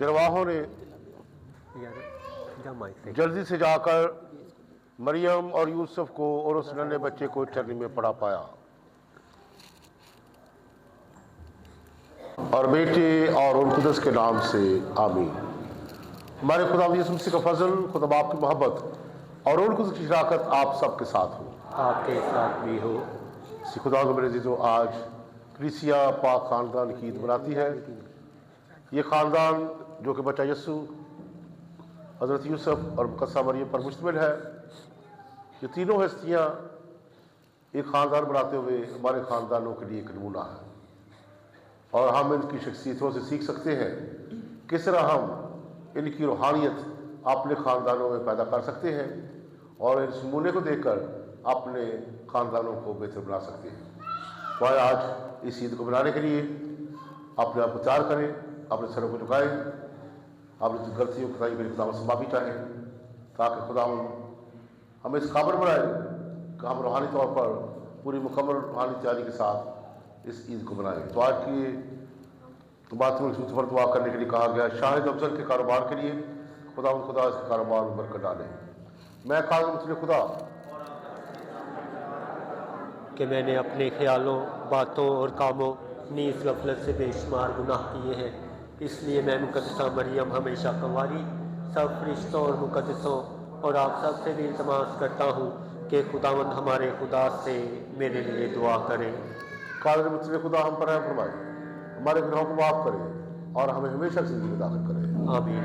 चरवाहों ने जल्दी से जाकर मरियम और यूसुफ को और उस नन्हे बच्चे को चरनी में पड़ा पाया और बेटे और उन कुदस के नाम से आमीन। हमारे खुदा यीशु मसीह का फजल, खुदा बाप की मोहब्बत और उन कुदस की शराकत आप सबके साथ हो, आपके साथ भी हो। खुदा को मेरे अज़ीज़ों, आज कलीसिया पाक ख़ानदान की ईद मनाती है। ये ख़ानदान जो कि बच्चा यस्सु, हज़रत यूसुफ और मुक़द्दसा मरियम पर मुश्तमिल है, ये तीनों हस्तियाँ एक ख़ानदान बनाते हुए हमारे ख़ानदानों के लिए एक नमूना है और हम इनकी शख्सियतों से सीख सकते हैं किस तरह हम इनकी रूहानियत अपने ख़ानदानों में पैदा कर सकते हैं और इस नमूने को देखकर अपने ख़ानदानों को बेहतर बना सकते हैं। तो आज इस ईद को मनाने के लिए अपने आप को तैयार करें, अपने सरों को झुकाएं, अपनी गलतियों को के लिए खुदा से माफ़ी चाहें ताकि खुदा हमें इस काबिल बनाए कि हम रूहानी तौर पर पूरी मुकम्मल रूहानी तैयारी के साथ इस ईद को मनाएं। तो आज की तो बात में पर दुआ करने के लिए कहा गया, शाहिद अफजल के कारोबार के लिए खुदा इसके कारोबार में बरकत डाले। मैं काज़िम खुदा कि मैंने अपने ख्यालों, बातों और कामों नीज़ गफलत से बेशुमार गुनाह किए हैं, इसलिए मैं मुक़द्दसा मरियम हमेशा कंवारी सब फरिश्तों और मुक़द्दसों और आप सब से भी इल्तमास करता हूँ कि खुदावंद हमारे खुदा से मेरे लिए दुआ करें। काज़िम खुदा हम पर रहम फरमाए, हमारे गुनाहों को माफ़ करें और हमें हमेशा ज़िंदगी में दाखिल करें। आमीन।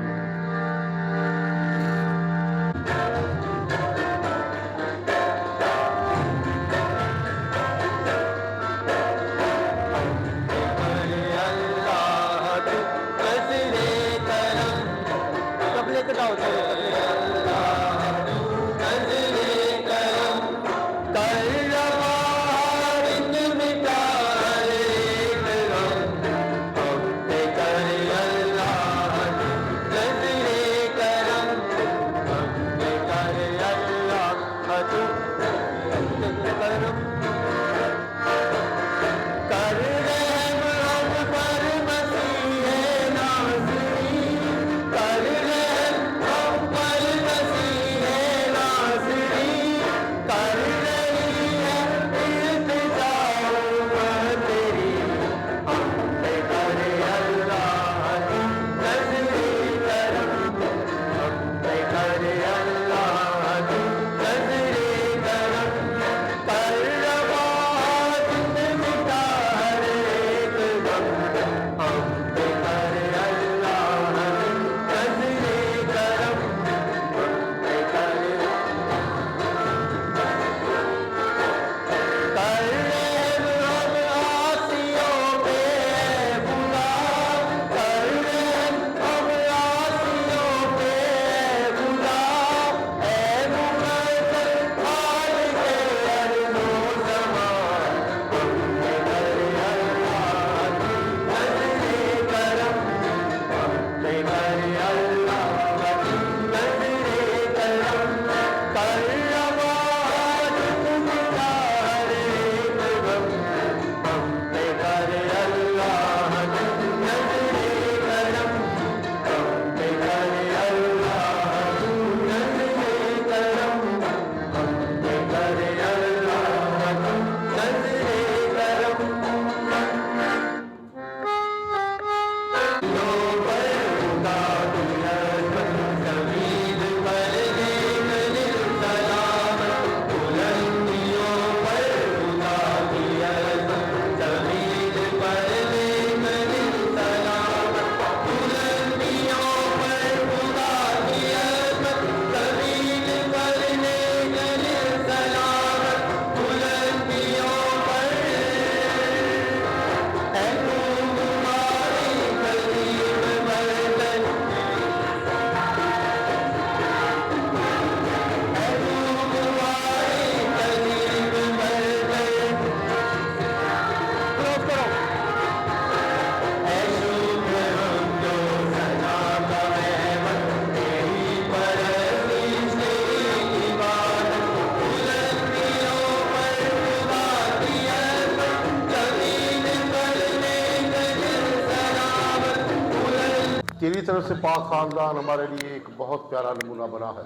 तेरी तरफ से पाक खानदान हमारे लिए एक बहुत प्यारा नमूना बना है।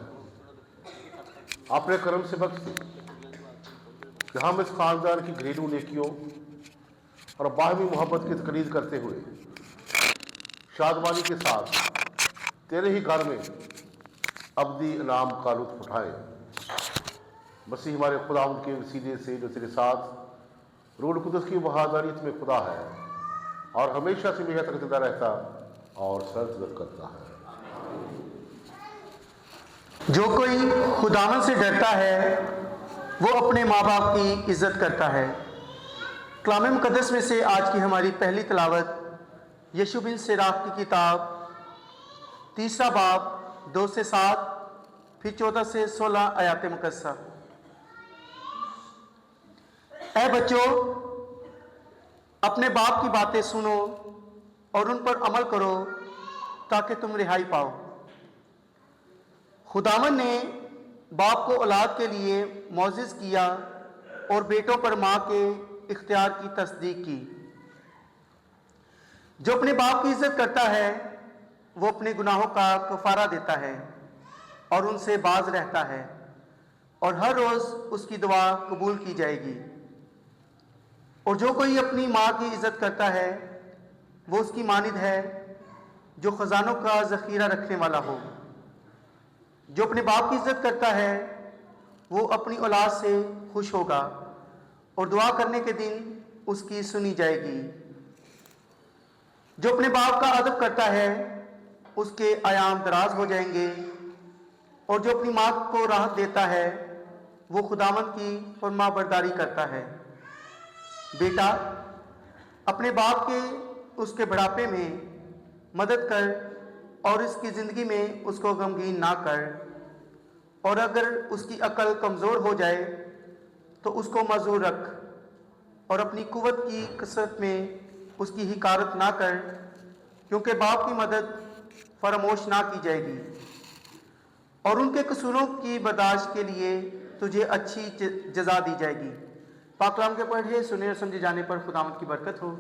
अपने कर्म से बख्श दे कि हम इस खानदान की घरेलू नेकियों और बाहमी मोहब्बत की तकरीर करते हुए शादमानी के साथ तेरे ही घर में अब्दी इनाम का लुत्फ उठाएं। मसीह हमारे खुदावंद के वसीले से जो तेरे साथ रूह कुदस की वफादारियत में खुदा है और हमेशा से मेरा तक जिंदा रहता और सर्द करता है। जो कोई खुदावन से डरता है वो अपने माँ बाप की इज्जत करता है। कलाम मुकद्दस में से आज की हमारी पहली तिलावत यशू बिन सिराक की किताब 3 बाब 2 से 7 फिर 14 से 16 आयात मुकद्दसा। ऐ बच्चों, अपने बाप की बातें सुनो और उन पर अमल करो ताकि तुम रिहाई पाओ। खुदावन ने बाप को औलाद के लिए मोअज़्ज़िज़ किया और बेटों पर माँ के इख्तियार की तस्दीक की। जो अपने बाप की इज्जत करता है वो अपने गुनाहों का कफारा देता है और उनसे बाज रहता है और हर रोज़ उसकी दुआ कबूल की जाएगी। और जो कोई अपनी माँ की इज्जत करता है वो उसकी मानिद है जो खजानों का ज़ख़ीरा रखने वाला हो। जो अपने बाप की इज्जत करता है वो अपनी औलाद से खुश होगा और दुआ करने के दिन उसकी सुनी जाएगी। जो अपने बाप का अदब करता है उसके आयाम दराज हो जाएंगे और जो अपनी माँ को राहत देता है वो खुदावंद की फरमाबरदारी करता है। बेटा, अपने बाप के उसके बुढ़ापे में मदद कर और इसकी ज़िंदगी में उसको गमगीन ना कर, और अगर उसकी अकल कमज़ोर हो जाए तो उसको मज़ूर रख और अपनी कुव्वत की कसरत में उसकी हिकारत ना कर, क्योंकि बाप की मदद फरामोश ना की जाएगी और उनके कसूरों की बर्दाश्त के लिए तुझे अच्छी जज़ा दी जाएगी। पाक कलाम के पढ़े सुने और समझे जाने पर खुदावंद की बरकत हो।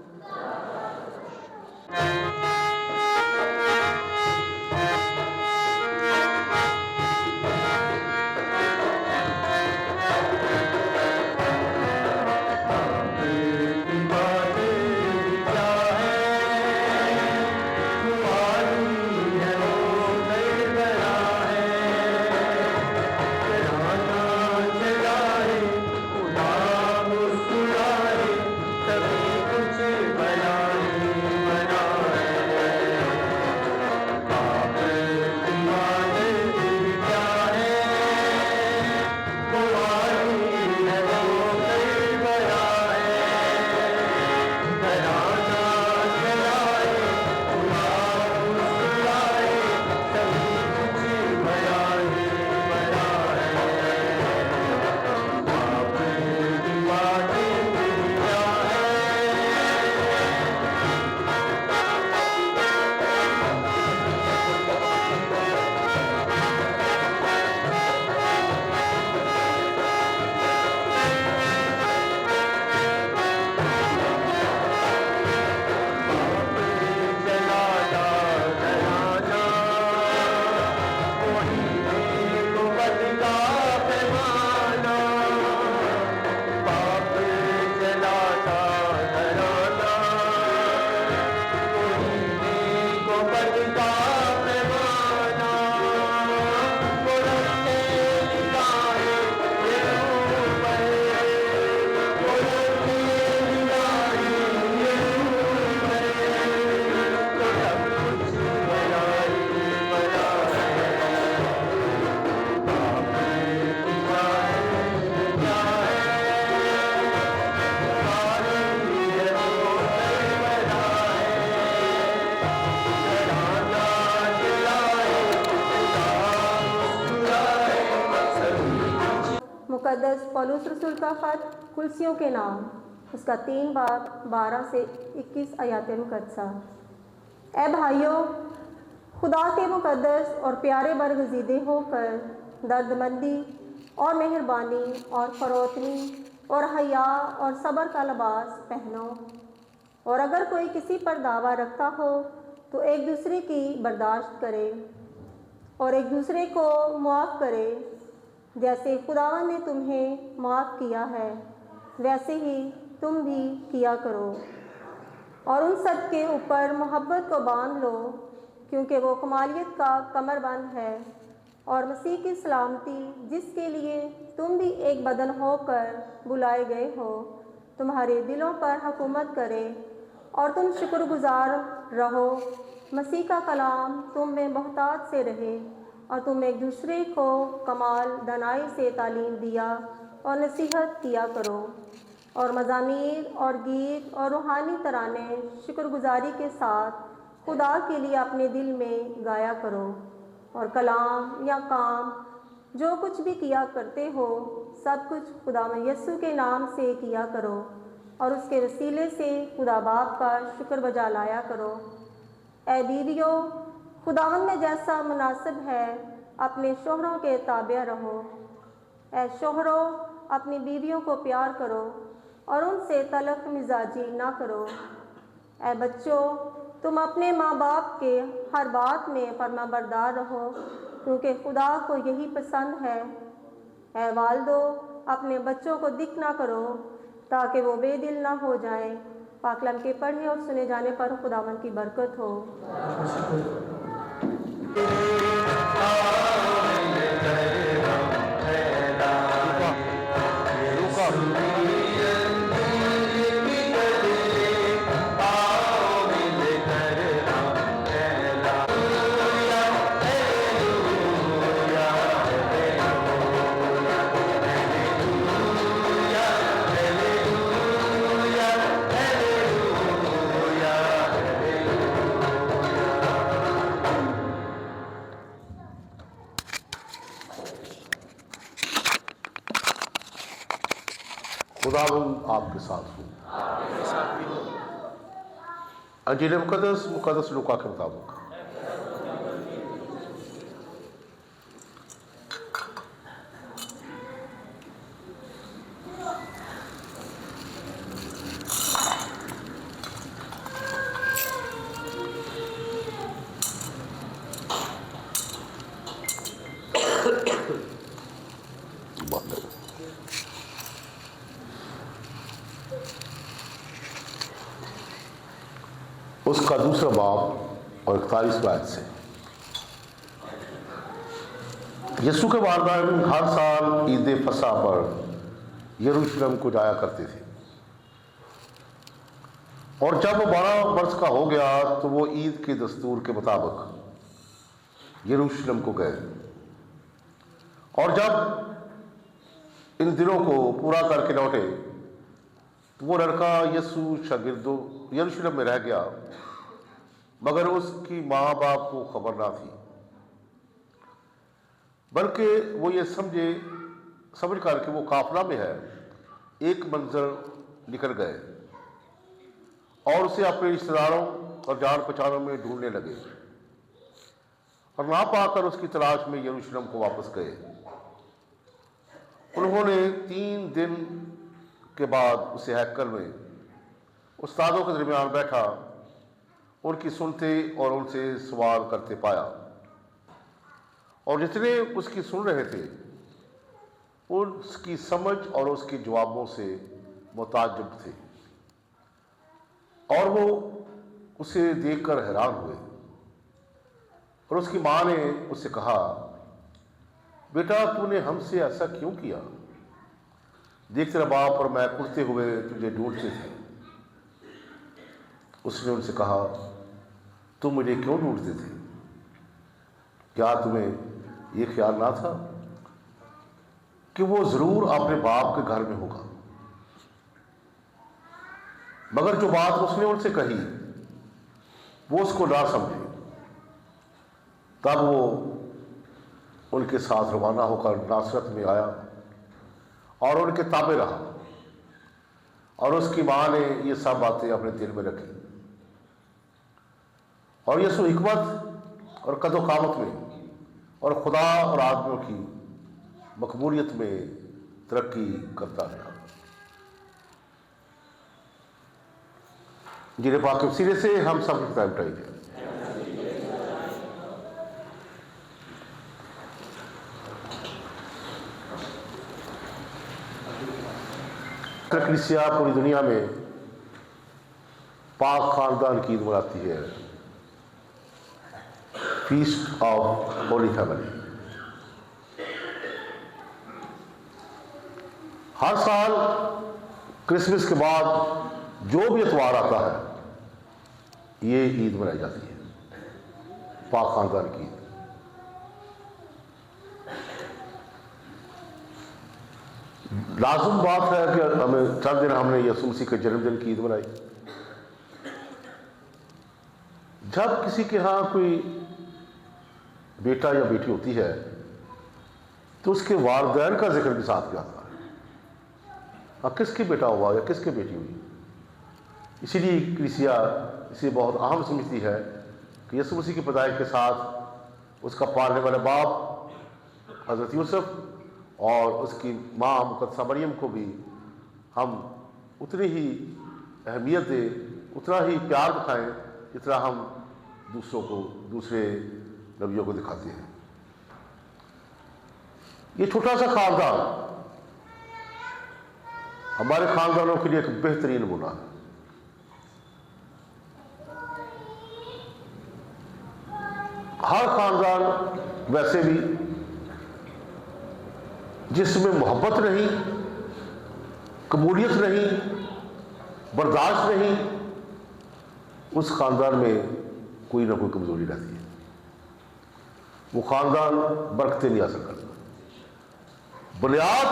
मुकद्दस पौलुस रसूल का ख़त कुलसियों के नाम, उसका 3 बाब 12 से 21 आयात मुकद्दसा। ए भाइयों, खुदा के मुकद्दस और प्यारे बरगज़ीदे होकर दर्दमंदी और मेहरबानी और फ़रोतनी और हया और सब्र का लिबास पहनो। और अगर कोई किसी पर दावा रखता हो तो एक दूसरे की बर्दाश्त करें और एक दूसरे को मुआफ़ करें। जैसे खुदावन ने तुम्हें मुआफ़ किया है वैसे ही तुम भी किया करो। और उन सब के ऊपर मोहब्बत को बांध लो, क्योंकि वो कमालियत का कमरबंद है। और मसीह की सलामती, जिसके लिए तुम भी एक बदन होकर बुलाए गए हो, तुम्हारे दिलों पर हुकूमत करे और तुम शुक्रगुजार रहो। मसीह का कलाम तुम में मोहतात से रहे और तुम एक दूसरे को कमाल दनाई से तालीम दिया और नसीहत किया करो। और मज़ामीर और गीत और रूहानी तराने शुक्रगुजारी के साथ खुदा के लिए अपने दिल में गाया करो। और कलाम या काम जो कुछ भी किया करते हो, सब कुछ खुदा यीशु के नाम से किया करो और उसके वसीले से खुदा बाप का शुक्र बजा लाया करो। ए बीवियों, खुदावन में जैसा मुनासिब है अपने शोहरों के ताबे रहो। ए शोहरों, अपनी बीवियों को प्यार करो और उनसे तलख मिजाजी ना करो। ए बच्चों, तुम अपने माँ बाप के हर बात में फरमाबरदार रहो, क्योंकि खुदा को यही पसंद है। ए वालिदो, अपने बच्चों को दिक ना करो ताकि वो बेदिल ना हो जाएं। पाकलाम के पढ़े और सुने जाने पर खुदावन की बरकत हो। खुदावंद आपके साथ हूँ। अंजील मुकद्दस लूका के मुताबिक। उसका दूसरा बाब और 41 आयत से। यीशु के वालिदैन हर साल ईद फसा पर यरूशलेम को जाया करते थे, और जब वो 12 वर्ष का हो गया तो वो ईद के दस्तूर के मुताबिक यरूशलेम को गए। और जब इन दिनों को पूरा करके लौटे तो वो लड़का यीशु शागिर्दों यरूशलेम में रह गया, मगर उसकी माँ बाप को खबर ना थी, बल्कि वो ये समझ कर कि वो काफिला में है, एक मंजर निकल गए और उसे अपने रिश्तेदारों और जान पहचानों में ढूंढने लगे, और ना पाकर उसकी तलाश में यरूशलेम को वापस गए। उन्होंने 3 दिन के बाद उसे हैकल में उस्तादों के दरमियान बैठा उनकी सुनते और उनसे सवाल करते पाया, और जितने उसकी सुन रहे थे उसकी समझ और उसके जवाबों से मुताज्जुब थे, और वो उसे देखकर हैरान हुए। और उसकी माँ ने उससे कहा, बेटा तूने हमसे ऐसा क्यों किया? देख तेरा बाप और मैं उड़ते हुए तुझे ढूंढते थे। उसने उनसे कहा, तुम मुझे क्यों ढूंढते थे? क्या तुम्हें यह ख्याल ना था कि वो जरूर अपने बाप के घर में होगा? मगर जो बात उसने उनसे कही वो उसको ना समझे। तब वो उनके साथ रवाना होकर नासरत में आया और उनके ताबे रहा, और उसकी माँ ने ये सब बातें अपने दिल में रखी। और यीशु हिकमत और कदो कामत में और खुदा और आदमियों की मकबूलियत में तरक्की करता रहा। जिन्हें पाक सिरे से हम सब की किताब उठाई जाए। कलीसिया पूरी दुनिया में पाक खानदान की ईद मनाती है, फीस्ट ऑफ होली फैमिली। हर साल क्रिसमस के बाद जो भी इतवार आता है ये ईद मनाई जाती है, पाक खानदान की ईद। लाजुम बात है कि हमें चंद दिन हमने यीशु मसीह के जन्मदिन की ईद मनाई। जब किसी के यहाँ कोई बेटा या बेटी होती है तो उसके वालिदैन का जिक्र भी साथ में आता है। हाँ, किसके बेटा हुआ या किसके बेटी हुई। इसीलिए कलीसिया इसे बहुत अहम समझती है कि यीशु मसीह की पैदाइश के साथ उसका पालने वाले बाप हज़रत यूसुफ और उसकी माँ मुकद्दसा मरियम को भी हम उतनी ही अहमियत दें, उतना ही प्यार दिखाएं जितना हम दूसरों को, दूसरे नबियों को दिखाते हैं। ये छोटा सा खानदान हमारे खानदानों के लिए एक बेहतरीन नमूना है। हर खानदान वैसे भी जिसमें मोहब्बत नहीं, कबूलियत नहीं, बर्दाश्त नहीं, उस खानदान में कोई ना कोई कमजोरी रहती है। वो खानदान बरकतें नहीं हासिल करता। बुनियाद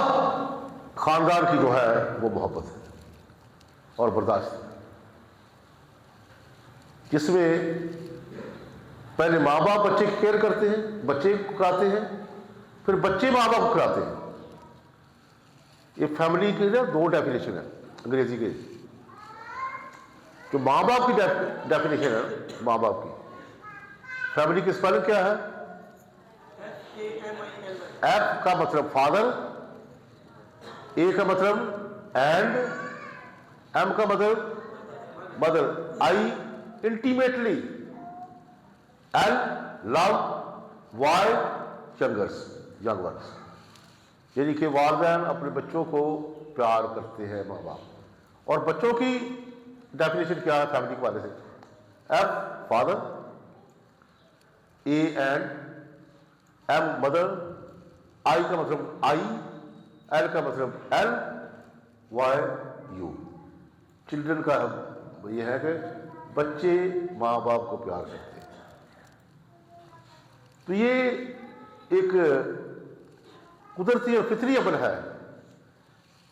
खानदान की जो है वो मोहब्बत है और बर्दाश्त है, जिसमें पहले माँ बाप बच्चे की केयर करते हैं, बच्चे को कराते हैं, फिर बच्चे माँ बाप को कराते हैं। ये फैमिली की ना दो डेफिनेशन है अंग्रेजी के। जो माँ बाप की डेफिनेशन है, माँ बाप की फैमिली की स्पेलिंग क्या है? एफ का मतलब फादर, ए का मतलब एंड, एम का मतलब mother, I intimately, L love, Y young ones. यानी कि वालिदैन अपने बच्चों को प्यार करते हैं, माँ बाप। और बच्चों की डेफिनेशन क्या है फैमिली के वाले से? F father, A and, M mother, I का मतलब आई, एल का मतलब एल, वाई यू। चिल्ड्रन का यह है कि बच्चे माँ बाप को प्यार करते हैं। तो ये एक कुदरती और फितरी अमल है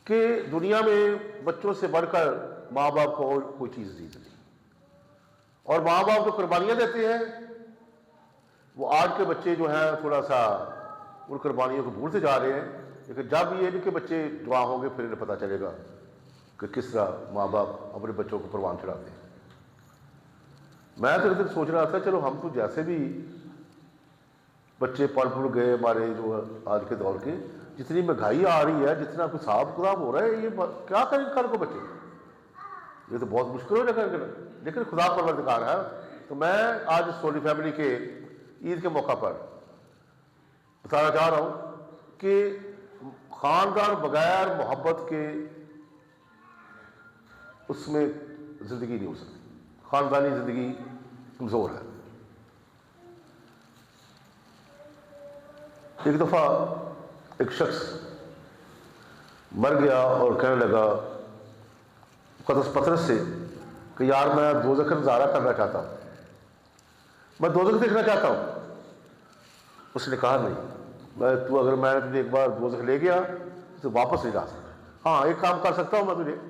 कि दुनिया में बच्चों से बढ़कर माँ बाप को और कोई चीज़ नहीं चली। और माँ बाप जो कुर्बानियाँ देते हैं वो आज के बच्चे जो हैं थोड़ा सा उन कुर्बानियों को भूलते जा रहे हैं। लेकिन जब ये इनके बच्चे जवान होंगे फिर इन्हें पता चलेगा कि किस तरह माँ बाप अपने बच्चों को परवान चढ़ाते हैं। मैं तो इधर सोच रहा था चलो हम तो जैसे भी बच्चे पल फूल गए हमारे जो आज के दौर के, जितनी महंगाई आ रही है, जितना कुछ हिसाब किताब हो रहा है, ये क्या करेंगे कल को बच्चे? ये तो बहुत मुश्किल हो जाएगा। लेकिन खुदा परवरदिगार है। तो मैं आज सोनी फैमिली के ईद के मौका पर बताना चाह रहा हूँ कि खानदान बगैर मोहब्बत के उसमें जिंदगी नहीं हो सकती। खानदानी जिंदगी कमजोर है। एक दफा एक शख्स मर गया और कहने लगा पतरस से कि यार मैं दोज़ख का नज़ारा करना चाहता हूँ, मैं दोज़ख देखना चाहता हूँ। उसने कहा नहीं, तू अगर मैं तुझे एक बार दोज़ख ले गया तो वापस नहीं जा सकता। हाँ, एक काम कर सकता हूँ, मैं तुझे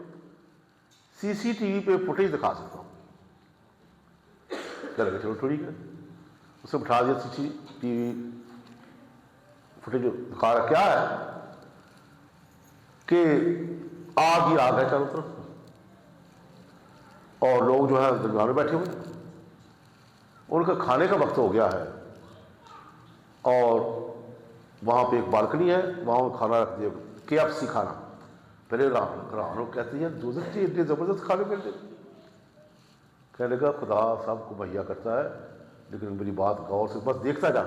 सीसीटीवी पे फुटेज दिखा सकता हूँ। चलो चलो ठीक है। उसे बिठा दिया, सीसीटीवी फुटेज दिखा रहा। क्या है कि आग ही आग है चारों तरफ और लोग जो है दरगाह में बैठे हुए, उनका खाने का वक्त हो गया है और वहाँ पे एक बालकनी है, वहाँ खाना रख दिया, KFC खाना। पहले लोग कहते हैं दोज़ख जी इतने ज़बरदस्त खाने मिलते। कहने लगा खुदा सबको मुहैया करता है, लेकिन मेरी बात गौर से बस देखता जा।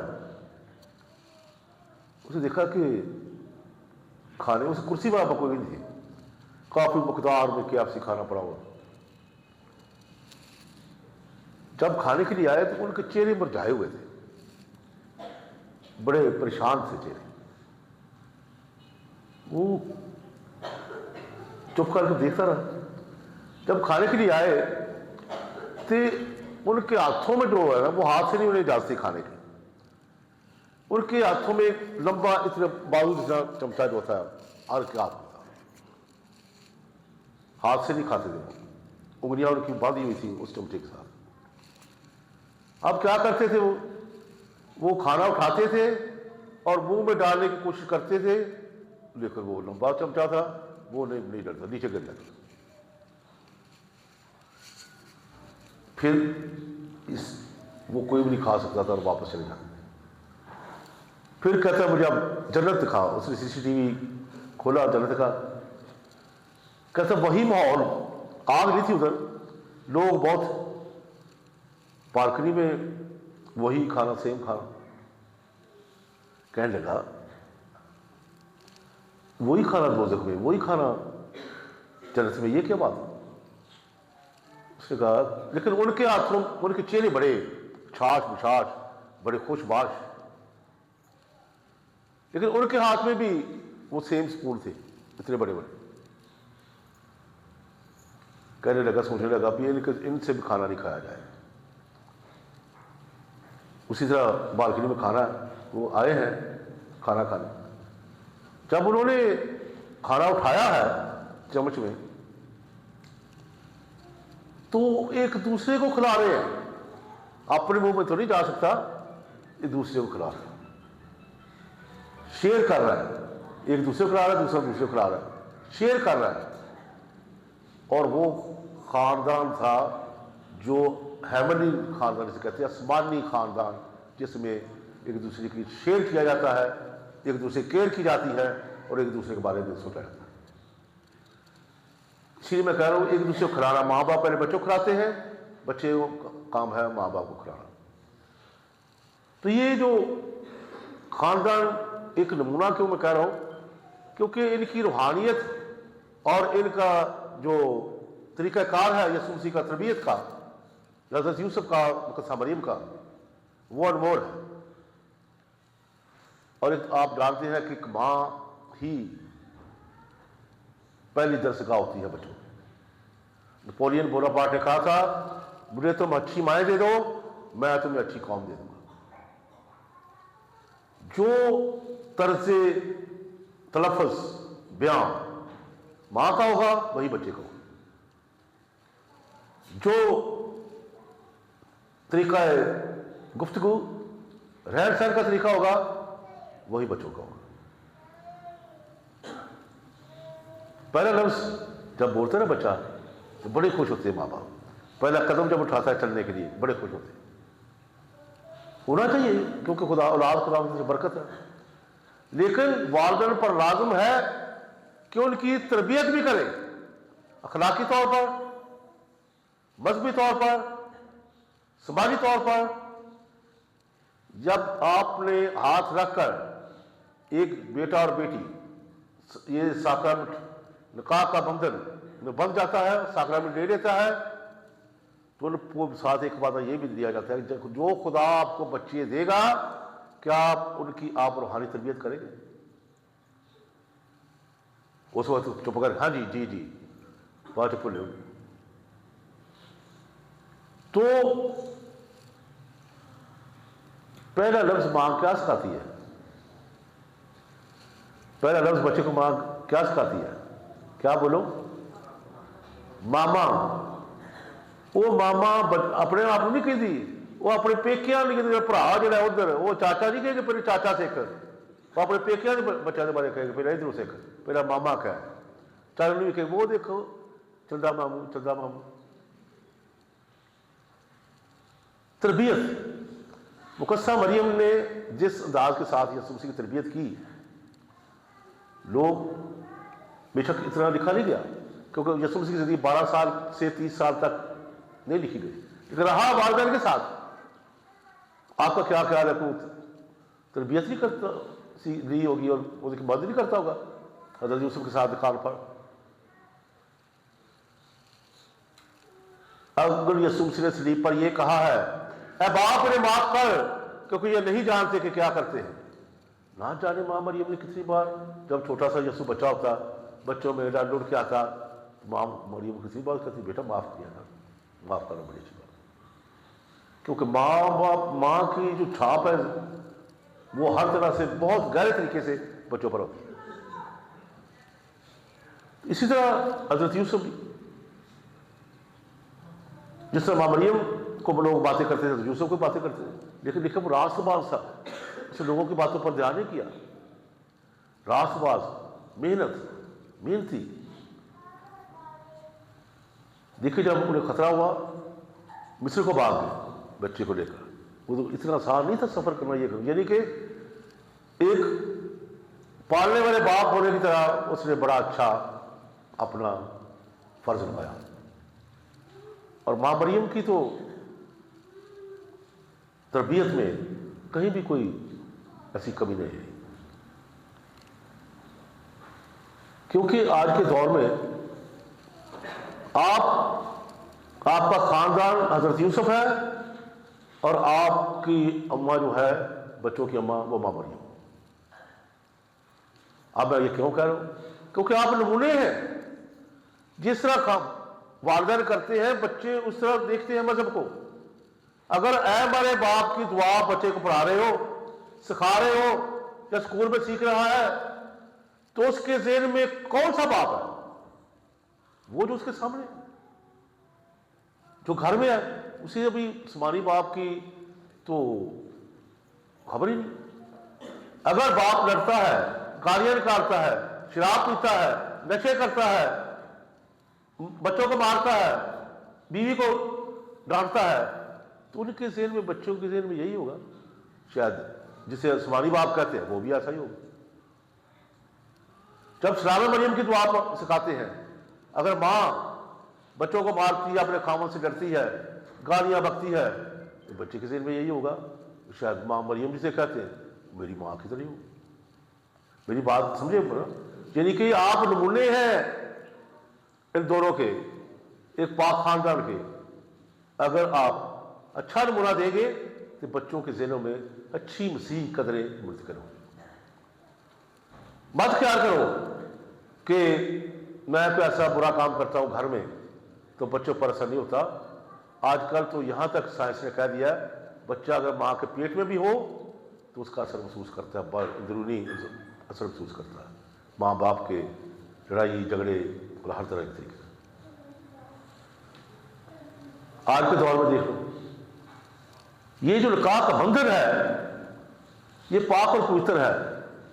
उसने देखा कि खाने उस कुर्सी पर कोई नहीं थी, काफ़ी मकदार में KFC खाना पड़ा हुआ। जब खाने के लिए आए तो उनके चेहरे मुरझाए हुए थे, बड़े परेशान थे चेहरे। वो चुप करके देखता रहा। जब खाने के लिए आए तो उनके हाथों में जो है ना, वो हाथ से नहीं उन्हें इजाजत थी खाने की। उनके हाथों में एक लंबा इतना बाजू जैसा चमचा जो होता है हर के हाथ में था, हाथ से नहीं खाते थे वो, उंगलियां उनकी बांधी हुई थी उस चमचे के साथ। अब क्या करते थे वो खाना उठाते थे और मुंह में डालने की कोशिश करते थे, लेकिन वो लंबा चमचा था, वो नहीं डरता, नीचे गिर जाता। फिर वो कोई भी नहीं खा सकता था और वापस चले जाते। फिर कहता मुझे अब जन्नत दिखाओ। उसने CCTV खोला, जन्नत का। कहता वही माहौल, आग नहीं थी उधर, लोग बहुत, बालकनी में वही खाना, सेम खाना। कहने लगा वही खाना दोज़ख में, वही खाना जन्नत में, ये क्या बात है? उसने कहा लेकिन उनके हाथों, उनके चेहरे बड़े छाछ मिछाछ, बड़े खुशबाश, लेकिन उनके हाथ में भी वो सेम स्पून थे, इतने बड़े बड़े। कहने लगा, सोचने लगा भी इनसे भी खाना नहीं खाया जाए। उसी तरह बालकनी में खाना, वो आए हैं खाना खाने। जब उन्होंने खाना उठाया है चम्मच में, तो एक दूसरे को खिला रहे हैं। अपने मुंह में तो नहीं जा सकता, एक दूसरे को खिला रहे हैं, शेयर कर रहा है। एक दूसरे को खिला रहा है, दूसरा दूसरे को खिला रहा है, शेयर कर रहा है। और वो खानदान था जो हेमनी खानदान जिसे कहते हैं, आसमानी खानदान, जिसमें एक दूसरे की शेयर किया जाता है, एक दूसरे की केयर की जाती है और एक दूसरे के बारे में सोचा जाता है। इसलिए मैं कह रहा हूं, एक दूसरे को खिलाना, माँ बाप पहले बच्चों को खिलाते हैं, बच्चे को काम है माँ बाप को खिलाना। तो ये जो खानदान एक नमूना क्यों मैं कह रहा हूं, क्योंकि इनकी रूहानियत और इनका जो तरीक़ाकार है यीशु मसीह का, तरबियत का, हज़रत यूसुफ का, मुक़द्दसा मरियम का, वो अनमोल है। और आप जानते हैं कि एक माँ ही पहली दरसगाह होती है बच्चों। नेपोलियन बोनापार्ट ने कहा था, मुझे तुम अच्छी माएँ दे दो, मैं तुम्हें अच्छी कौम दे दूंगा। जो तर्ज़ तलफ़्फ़ुज़ बयान माँ का होगा वही बच्चे का होगा, जो तरीका गुफ्तगू रहन सहन का तरीका होगा वही बच्चों का होगा। पहला लफ्ज़ जब बोलते ना बच्चा तो बड़े खुश होते हैं माँ बाप। पहला कदम जब उठाता है चलने के लिए बड़े खुश होते हैं, होना चाहिए, क्योंकि खुदा औलाद खुदा से बरकत है। लेकिन वालिदैन पर लाज़िम है कि उनकी तरबियत भी करें, अखलाकी तौर पर, मजहबी तौर पर, समाजी तौर पर। जब आपने हाथ रखकर एक बेटा और बेटी, ये साक्रामेंट निकाह का बंधन में बंध जाता है, साक्रामेंट ले लेता है, तो उनको साथ एक वादा ये भी दिया जाता है कि जो खुदा आपको बच्चे देगा, क्या आप उनकी आप रूहानी तरबियत करेंगे? उस वक्त चुप कर, हाँ जी जी जी, बात चुप ले। तो पहला लफ्ज मां क्या सिखाती है? पहला लफ्ज बच्चे को मां क्या सिखाती है? क्या बोलो? मामा। वो मामा अपने आप नहीं कहती, वो अपने पेकिया नहीं कहती। भरा जो उधर वो चाचा नहीं कहेगा पहले चाचा सिख, वो अपने पेकिया के बच्चों के बारे कहेगा पहले इधरों सिख, पहला मामा क्या है। चाचा भी कहे वो देखो चंदा मामू, चंदा मामू। तरबियत मुक़द्दसा मरियम ने जिस अंदाज के साथ यीशु मसीह की तरबियत की, लोग बेशक इतना लिखा नहीं गया, क्योंकि यीशु मसीह की ज़िंदगी 12 साल से 30 साल तक नहीं लिखी गई, लेकिन रहा वालिदैन के साथ। आपका क्या ख्याल है, को तरबियत नहीं करता सी ली होगी और उसकी मदद नहीं करता होगा हज़रत यूसुफ के साथ दुकान पर? अगर यीशु मसीह ने सलीब पर यह कहा है, ऐ बाप इन्हें माफ कर क्योंकि ये नहीं जानते कि क्या करते हैं, ना जाने माँ मरियम ने कितनी बार, जब छोटा सा यीशु बच्चा होता, बच्चों में डाल उड़ के आता, माँ मरियम कितनी बार कहती बेटा माफ किया ना, माफ करना बड़ी अच्छी बात, क्योंकि माँ की जो छाप है वो हर तरह से बहुत गहरे तरीके से बच्चों पर होती है। इसी तरह हजरत यूसुफ भी, जिस तरह माँ मरियम को लोग बातें करते थे तो यूसुफ को बातें करते थे, लेकिन लिखा वो रास्तबाज था, उसने लोगों की बातों पर ध्यान नहीं किया। रास्तबाज, मेहनती। देखिए जब उन्हें खतरा हुआ मिस्र को भाग गए बच्चे को लेकर, वो तो इतना आसान नहीं था सफर करना, यानी कि एक पालने वाले बाप होने की तरह उसने बड़ा अच्छा अपना फर्ज निभाया। और मां मरियम की तो तरबियत में कहीं भी कोई ऐसी कमी नहीं है, क्योंकि आज के दौर में आपका खानदान हजरत यूसुफ है और आपकी अम्मा जो है बच्चों की अम्मा वो मां मरियम। अब मैं ये क्यों कह रहा हूं, क्योंकि आप नमूने हैं, जिस तरह काम वालिदैन करते हैं बच्चे उस तरह देखते हैं मजहब को। अगर ऐ हमारे बाप की दुआ बच्चे को पढ़ा रहे हो, सिखा रहे हो या स्कूल में सीख रहा है, तो उसके ज़हन में कौन सा बाप है? वो जो उसके सामने, जो घर में है, उसे अभी आसमानी बाप की तो खबर ही नहीं। अगर बाप लड़ता है, गालियां निकालता है, शराब पीता है, नशे करता है, बच्चों को मारता है, बीवी को डांटता है, तो उनके ज़हन में, बच्चों के ज़हन में यही होगा शायद, जिसे आसमानी बाप कहते हैं, वो भी ऐसा ही होगा। जब सलाम मरियम की दुआ सिखाते हैं, अगर माँ बच्चों को मारती है, अपने खामन से डरती है, गालियां बकती है, तो बच्चे के ज़हन में यही होगा शायद माँ मरियम जिसे कहते हैं मेरी माँ की तरह हो। मेरी बात समझे? यानी कि आप नमूने हैं इन दोनों के, एक पाक खानदान के। अगर आप अच्छा नमूना देंगे तो बच्चों के ज़हनों में अच्छी मसीह कदरें मुर्द करो। मत ख्याल करो कि मैं कोई ऐसा बुरा काम करता हूं घर में तो बच्चों पर असर नहीं होता। आजकल तो यहां तक साइंस ने कह दिया है, बच्चा अगर मां के पेट में भी हो तो उसका असर महसूस करता है, अंदरूनी असर महसूस करता है, माँ बाप के लड़ाई झगड़े और हर तरह के तरीके। आज के दौर में देख लो, ये जो निकाह का बंधन है ये पाक और पवित्र है,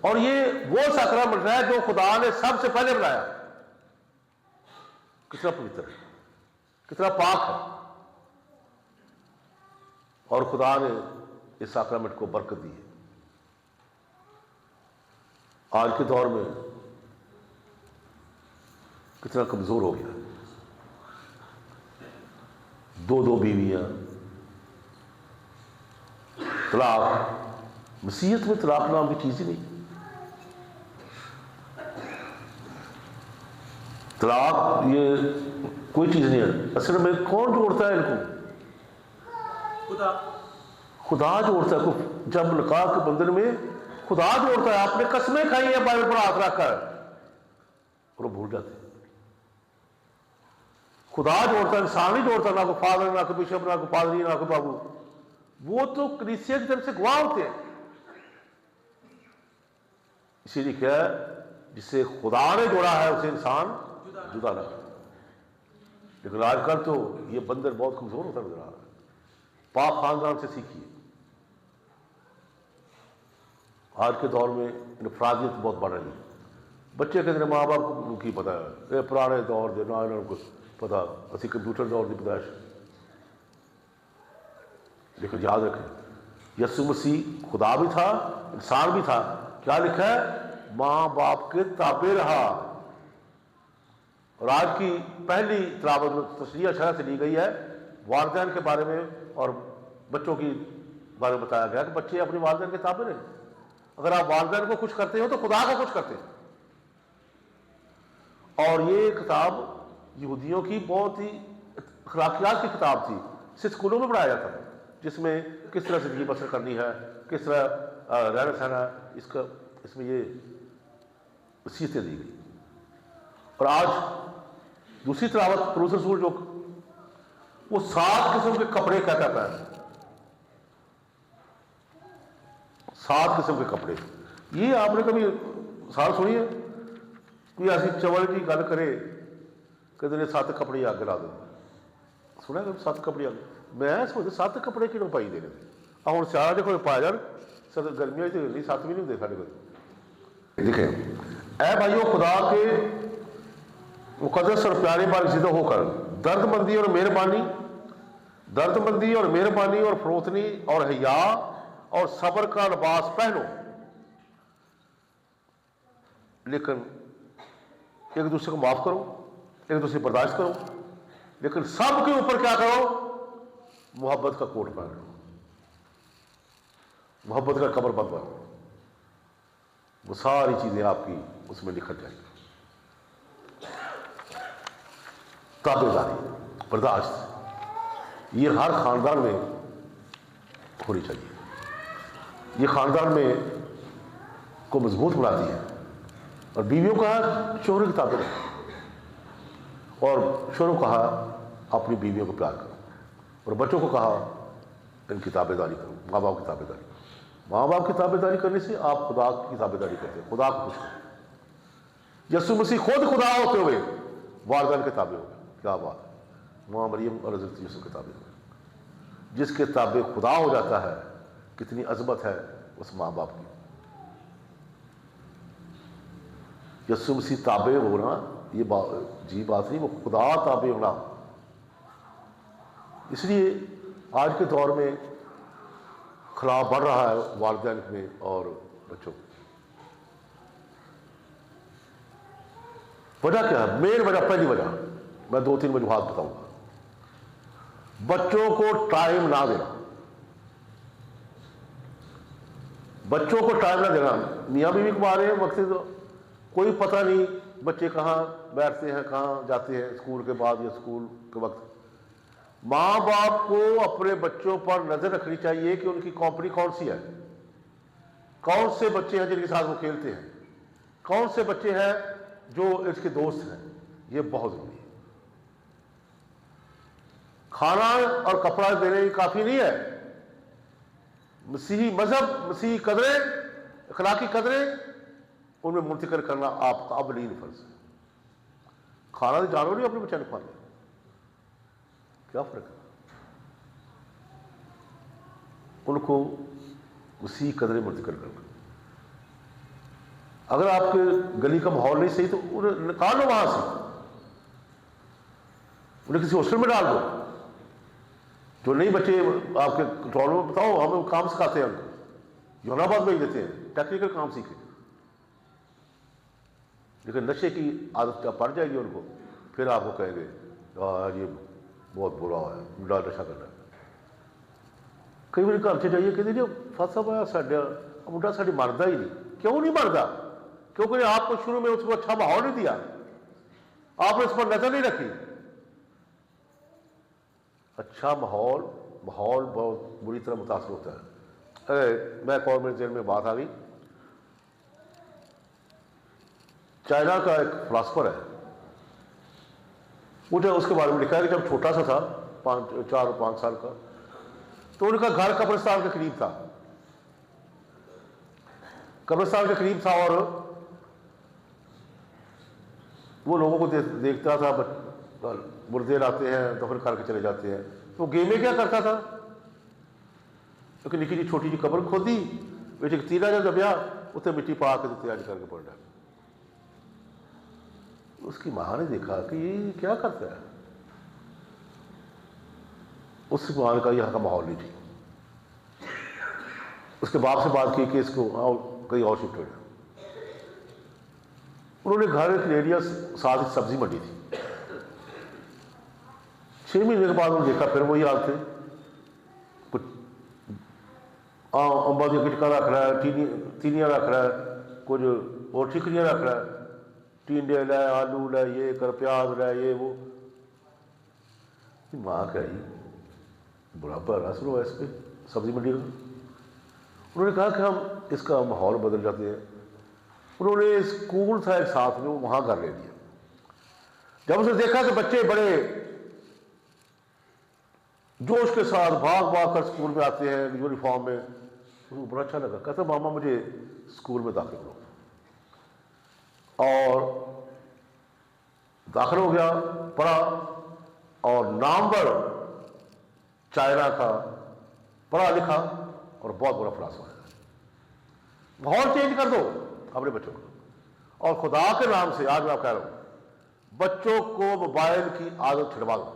और ये वो साक्रामेंट है जो खुदा ने सबसे पहले बनाया। कितना पवित्र है, कितना पाक है, और खुदा ने इस साक्रामेंट को बरकत दी है। आज के दौर में कितना कमजोर हो गया, दो बीवियां, तलाक। मसीहत में तलाक नाम की चीज ही नहीं। तलाक ये कोई चीज नहीं है। असल में कौन जोड़ता है इनको? खुदा जोड़ता है। जब निकाह के बंधन में खुदा जोड़ता है। आपने कसमें खाई है बाइबल पर हाथ रखकर और वो भूल जाते हैं। खुदा जोड़ता है, इंसान नहीं जोड़ता। ना को फादर, ना को बिशप, ना को पादरी, ना को बाबू। वो तो कलीसिया की तरफ से गवाह होते हैं। इसीलिए क्या है, जिसे खुदा ने जोड़ा है उसे इंसान जुदा ना। लेकिन आजकल तो ये बंधन बहुत कमजोर होता नजर आ रहा है। पाक खानदान से सीखिए। आज के दौर में इनफरादियत बहुत बढ़ रही है। बच्चे कहते हैं माँ बाप को की पता है, ये पुराने दौर दे ना इन्होंने कुछ पता, असि कंप्यूटर दौर की पैदाइश। लेकिन याद रखें, यीशु मसीह खुदा भी था, इंसान भी था। क्या लिखा है? माँ बाप के ताबे रहा। और आज की पहली तिलावत तशरीह शरह से ली गई है वालिदैन के बारे में और बच्चों की बारे में बताया गया कि बच्चे अपने वालिदैन के ताबे रहे। अगर आप वालिदैन को खुश करते हो तो खुदा को खुश करते हो। और ये किताब यहूदियों की बहुत ही अखलाकियात की किताब थी, इसे स्कूलों में पढ़ाया जाता था, जिसमें किस तरह ज़िंदगी बसर करनी है, किस तरह रहना सहना, इसमें ये वसीयतें दी गई। और आज दूसरी तिलावत परूस रसूल जो वो 7 किस्म के कपड़े कहता है, 7 किस्म के कपड़े। ये आपने कभी साल सुनी है? कोई ऐसी चवल की गल करे कि तेरे 7 कपड़े अग ला दो, सुना कभी 7 कपड़े अग? मैं सोचता 7 कपड़े क्यों पाई देने? हम सियाल के कोई पाया जान, सर गर्मियों तो नहीं 7 भी नहीं होंगे साढ़े को। देखें ऐ भाइयों, खुदा के मुकद्दस और प्यारे बारिज़िदा होकर दर्दमंदी और मेहरबानी और फरोतनी और हया और सब्र का लिबास पहनो, लेकिन एक दूसरे को माफ करो, एक दूसरे बर्दाश्त करो, लेकिन सब के ऊपर क्या करो? मोहब्बत का कोट पहन लो, मोहब्बत का कमर बंद करो। वो सारी चीजें आपकी उसमें निखर जाएंगी। ताबेदारी, बर्दाश्त, ये हर खानदान में होनी चाहिए। ये खानदान में को मजबूत बनाती है। और बीवियों का शोहरों की ताबे रखो, और शोहरों कहा अपनी बीवियों को प्यार करो, और बच्चों को कहा इनकी ताबेदारी करो, माँ बाप की ताबेदारी। माँ बाप की ताबेदारी करने से आप खुदा की ताबेदारी करते हैं, खुदा को खुश करते। यीशु मसीह खुद खुदा होते हुए वालिदैन के ताबे हो गए। क्या बात है! माँ मरियम और हज़रत यूसुफ के ताबे हो गए। जिसके ताबे खुदा हो जाता है, कितनी अजमत है उस माँ बाप की। यीशु मसीह ताबे होना ये जी बात नहीं, वो खुदा ताबे होना। इसलिए आज के दौर में खिलाफ बढ़ रहा है वालिदैन में और बच्चों। वजह क्या है? मेन वजह, पहली वजह मैं 2-3 वजूहात बताऊंगा। बच्चों को टाइम ना देना, बच्चों को टाइम ना देना। मियाँ बीवी कमा रहे हैं वक्त, तो कोई पता नहीं बच्चे कहाँ बैठते हैं, कहाँ जाते हैं स्कूल के बाद या स्कूल के वक्त। माँ बाप को अपने बच्चों पर नजर रखनी चाहिए कि उनकी कंपनी कौन सी है, कौन से बच्चे हैं जिनके साथ वो खेलते हैं, कौन से बच्चे हैं जो इसके दोस्त हैं। ये बहुत जरूरी है। खाना और कपड़ा देने ही काफी नहीं है। मसीही मजहब, मसीही कदरें, अखलाकी कदरें, उनमें मुंतकिल करना आपका अवलीन फर्ज है। खाना तो जानो नहीं अपने बच्चे ने खा लिया, क्या फर्क है? उनको मसीही कदरें मुंतकिल करना। अगर आपके गली का माहौल नहीं सही तो उन्हें निकाल लो वहां से, उन्हें किसी हॉस्टल में डाल दो। जो नहीं बच्चे आपके कंट्रोल में, बताओ, हम काम सिखाते हैं उनको, योनाबाद भेज देते हैं, टेक्निकल काम सीखे। लेकिन नशे की आदत जब पड़ जाएगी उनको, फिर आपको कहेंगे ये बहुत बुरा है, मुंडा नशा करना है। कई बार घर से जाइए, कहते जी फसा पाया साडा मुंडा, साड़ी मरदा ही नहीं। क्यों नहीं मरदा? क्योंकि आपको शुरू में उसको अच्छा माहौल नहीं दिया, आपने उस पर नजर नहीं रखी। अच्छा माहौल बहुत बुरी तरह मुतासर होता है। मैं कॉर्पोरेट जेल में बात आ गई, चाइना का एक फिलासफर है, मुझे उसके बारे में लिखा है कि जब छोटा सा था, 4-5 साल का, तो उनका घर कब्रिस्तान के करीब था, कब्रिस्तान के करीब था, और वो लोगों को देखता था, मुर्दे लाते हैं दफन करके चले जाते हैं। तो गेमे क्या करता था, क्योंकि निकी जी छोटी जी कब्र खोदी, बेटे तीरा जब दबिया उत्ते मिट्टी पा के तैयारी करके पड़ जाए। उसकी मां ने देखा कि ये क्या करता है। उस मां ने कहा यहाँ का माहौल नहीं ठीक। उसके बाप से बात की कि इसको कहीं और शिफ्ट हो जाए। उन्होंने घर एक एरिया साथ ही सब्जी मंडी थी। 6 महीने के बाद उन्होंने देखा फिर वही हाल थे, कुछ अंबा की गिटका रख रहा है, तीनियाँ रख रहा है, कुछ और ठिकरियाँ रख रहा है, टिंडे लै, आलू लै, ये कर, प्याज लै, ये वो। उसकी माँ क्या ही बुढ़ापा असर हुआ इस पर सब्जी मंडी का। उन्होंने कहा कि हम इसका माहौल बदल जाते हैं। उन्होंने स्कूल था एक साथ में, वो वहाँ घर ले लिया। जब उसने देखा कि बच्चे बड़े जोश के साथ भाग भाग कर स्कूल में आते हैं यूनिफॉर्म में, उसको बड़ा अच्छा लगा। कहता मामा मुझे स्कूल में दाखिल करो, और दाखिल हो गया, पढ़ा, और नामवर चाइना का, पढ़ा लिखा और बहुत बड़ा फ्रांस हुआ। माहौल चेंज कर दो अपने बच्चों को। और खुदा के नाम से आज मैं आप कह रहा हूं, बच्चों को मोबाइल की आदत छुड़वा दो।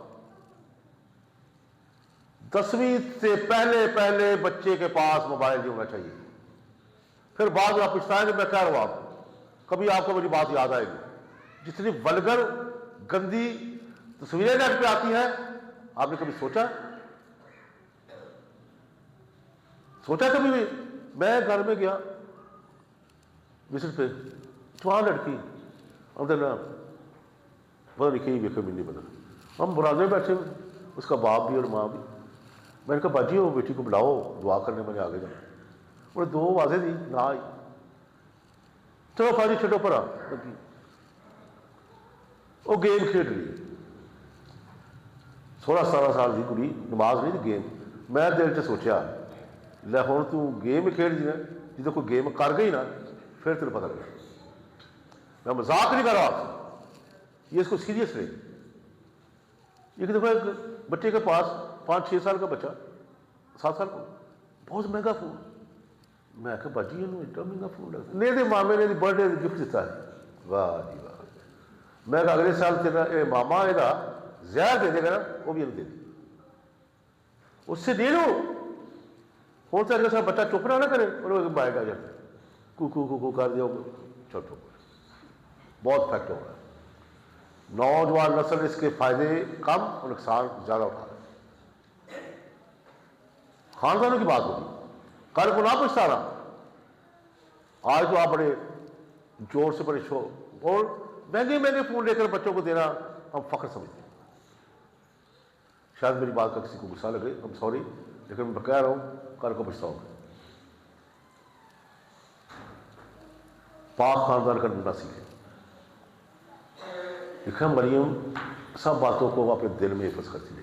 10वीं से पहले पहले बच्चे के पास मोबाइल नहीं होना चाहिए। फिर बाद में आप पछताएंगे। मैं कह रहा हूं आपको, कभी आपको मेरी बात याद आएगी। जितनी वल्गर गंदी तस्वीरें नेट पे आती हैं, आपने कभी सोचा कभी भी? मैं घर में गया विजिट पे, जवान लड़की, हमने ना पता लिखी वेखे भी नहीं पता। हम बरादर बैठे हुए, उसका बाप भी और माँ भी। मैंने कहा बाजी वो बेटी को बुलाओ, दुआ करने मैंने आगे जाना। और 2 आवाजें दी, ना आई। चलो फाजी छो पर लगी, वो गेम खेड रही। 16-17 साल की कुड़ी, नमाज नहीं थी, गेम। मैं दिल च सोचा लै हुण तू गेम खेडदी ना, जो कोई गेम कर गई ना फिर तेरे पता लगे। मैं मजाक नहीं कर रहा आपसे, ये इसको सीरियस ले। एक दफा एक बच्चे के पास 5-6 साल का बच्चा, 7 साल का, बहुत महंगा फोन। मैं क्या बाजी इन्होंने इतना महंगा फोन लगता नहीं, तो मामे ने बर्थडे गिफ्ट दिता है। वाह जी वाह। मैं अगले साल तेरा मामा एदा जहर दे देगा ना, वो भी दे दे, उससे दे लो। हो तो अगले साल बच्चा चुप ना करे, और बाइक आ जाता है, कू कर दिया, छोटो। बहुत इफेक्ट हो रहा है। नौजवान नस्ल इसके फायदे कम और नुकसान ज्यादा उठा रहे हैं। खानदानों की बात होगी, कल को ना पछताना। आज तो आप बड़े जोर से, बड़े शोर और महंगे महंगे फोन लेकर बच्चों को देना हम फख्र समझते हैं। शायद मेरी बात का किसी को गुस्सा लगे, हम सॉरी, लेकिन मैं कह रहा हूं कल को पछताओगे। पाक खानदान का नमूना सीखे। लिखा मरियम सब बातों को अपने दिल में हिफज करती रही।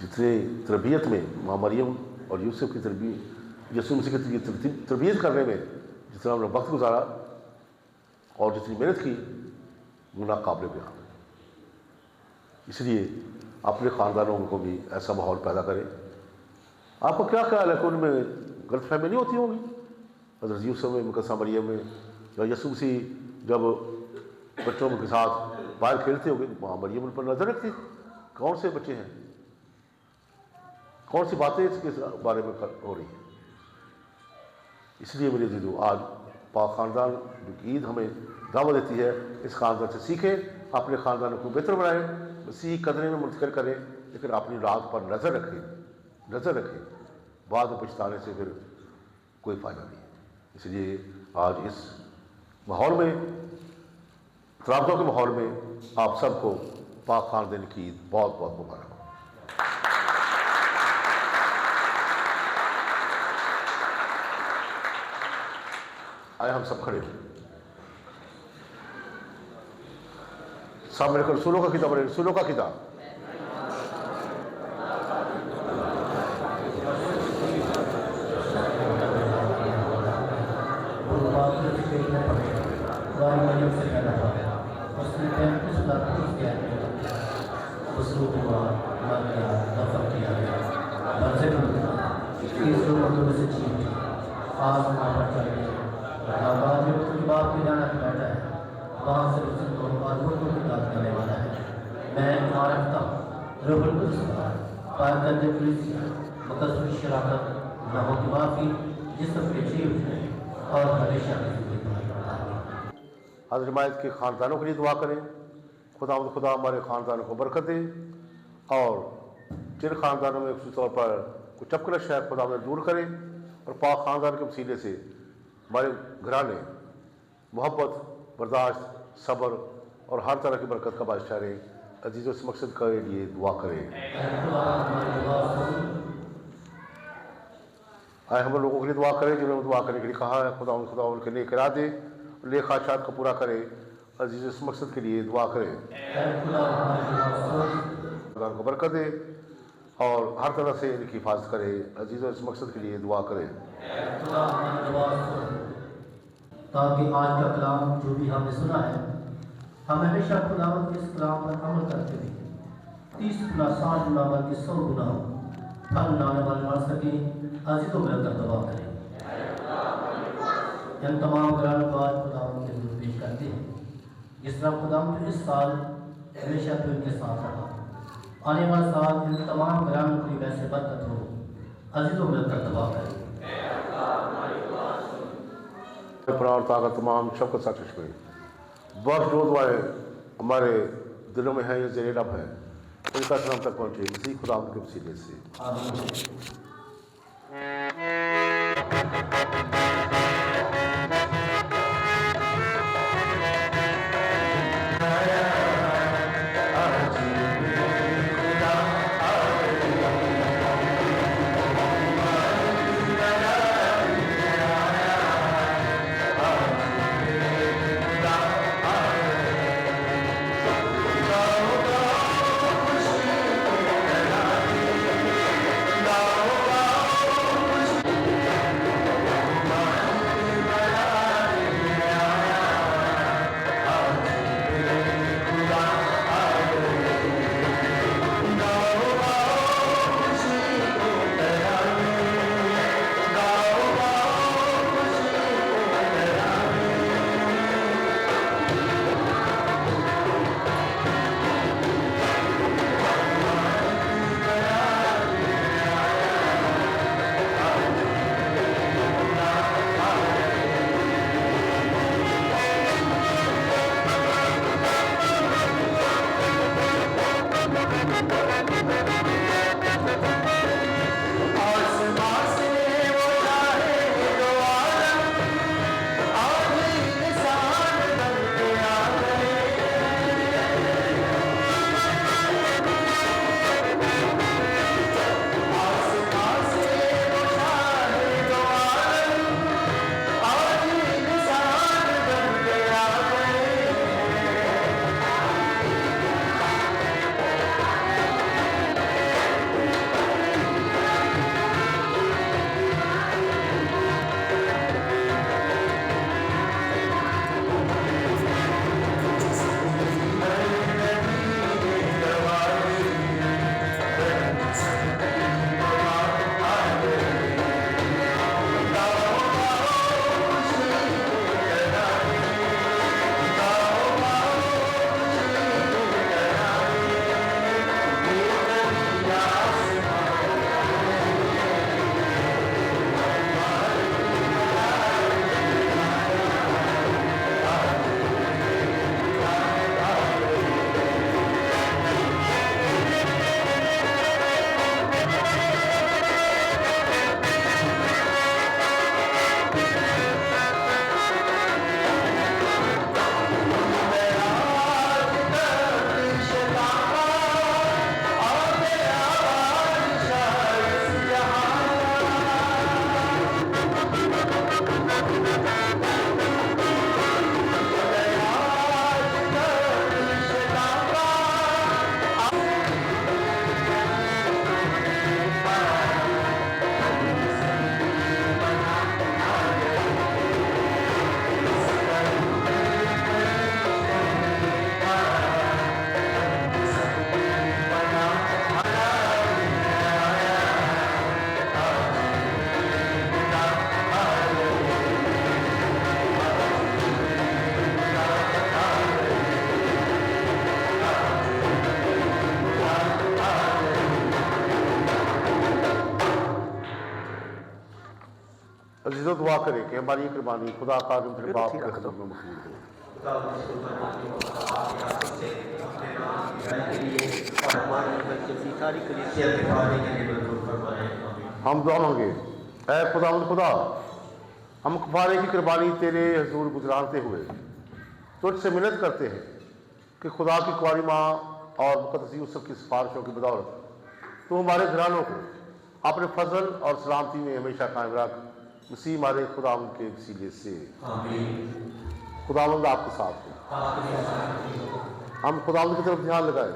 जितने तरबियत में माँ मरियम और यूसुफ की तरबियत, यसू मसीह की तरबियत करने में जितना उन्होंने वक्त गुजारा और जितनी मेहनत की, वो नाकाबिल बयान है। इसलिए अपने ख़ानदानों को भी ऐसा माहौल पैदा करें। आपको क्या ख्याल है कि उनमें गलतफहमी नहीं होती होगी? हज़रत यूसुफ में, मुकद्दसा मरियम में, या यसू मसीह जब बच्चों के साथ बाहर खेलते होंगे, वहाँ मरियम उन पर नजर रखती, कौन से बच्चे हैं, कौन सी बातें इसके बारे में हो रही हैं। इसलिए मेरे दीदो, आज पाक ख़ानदान की ईद हमें दावत देती है, इस ख़ानदान से सीखें, अपने ख़ानदान को बेहतर बनाएं, मसीह कदरें में मुंतकिल करें, लेकिन अपनी रात पर नज़र रखें। बाद में पछताने से फिर कोई फ़ायदा नहीं है। इसलिए आज इस माहौल में, तराबतों के माहौल में, आप सबको पाक ख़ानदान की ईद बहुत बहुत मुबारक हो। आए हम सब खड़े हैं। सब मिलकर रसूलों का किताब, रसूलों का किताब। हज़रत जमायत के ख़ानदानों के लिए दुआ करें। खुदा हमारे ख़ानदानों को बरकत दे, और जिन ख़ानदानों में ख़ास तौर पर कुछ चपकलश है, खुदा हमें दूर करे, और पाक ख़ानदान के वसीले से हमारे घराने मोहब्बत, बर्दाश्त, सब्र और हर तरह की बरकत का बायस ठहरे। अजीज़ इस मकसद के लिए दुआ करें। आए हम लोगों के लिए दुआ करें जिन्होंने दुआ करने के लिए कहा है। खुदा उनके नेक इरादे और नेक ख्वाहिशात को पूरा करे। अजीज़ इस मकसद के लिए दुआ करें। खुदा उनको बरकत दे और हर तरह से इनकी हिफाजत करे। अजीज़ इस मकसद के लिए दुआ करें। ताकि आज का कलाम जो भी हमने सुना है, हम हमेशा खुदावंद के इस कलाम पर अमल करते हुए 30 गुना 60 गुना बल्कि 100 गुना फल लाने वाले बन सके। अजीज़ों में अगर दुआ करें। हम तमाम ग्राम बात खुदावंद के हज़ूर पेश करते हैं। जिस तरह खुदावंद इस साल हमेशा तो इनके साथ रहा, आने वाला साल इन तमाम ग्रामों की वैसे बरकत हो। अजीज़ों में अगर दुआ करें। और ताकत तमाम शफ़क़त साथ चश्मे बख्श जो दुआएं हमारे दिलों में हैं, ये ज़ेरे लब है, इनका सलाम तक पहुँचे इसी खुदा के वसीले से। अजीज़ों दुआ करें कि हमारी ये कुर्बानी खुदा का तेरे बाप के खदम में मकबूल हो। हम दुआ मांगे। ऐ खुदा हम कफारे की कुर्बानी तेरे हजूर गुजराते हुए तुझसे मिन्नत करते हैं कि खुदा की कुंवारी माँ और मुकद्दस यूसुफ की सिफारिशों की बदौलत तो हमारे घरानों को अपने फजल और सलामती में हमेशा कायम रख, मसीह हमारे खुदावंद के वसीले से। खुदावंद आपके साथ हो। हम खुदावंद की तरफ ध्यान लगाएं।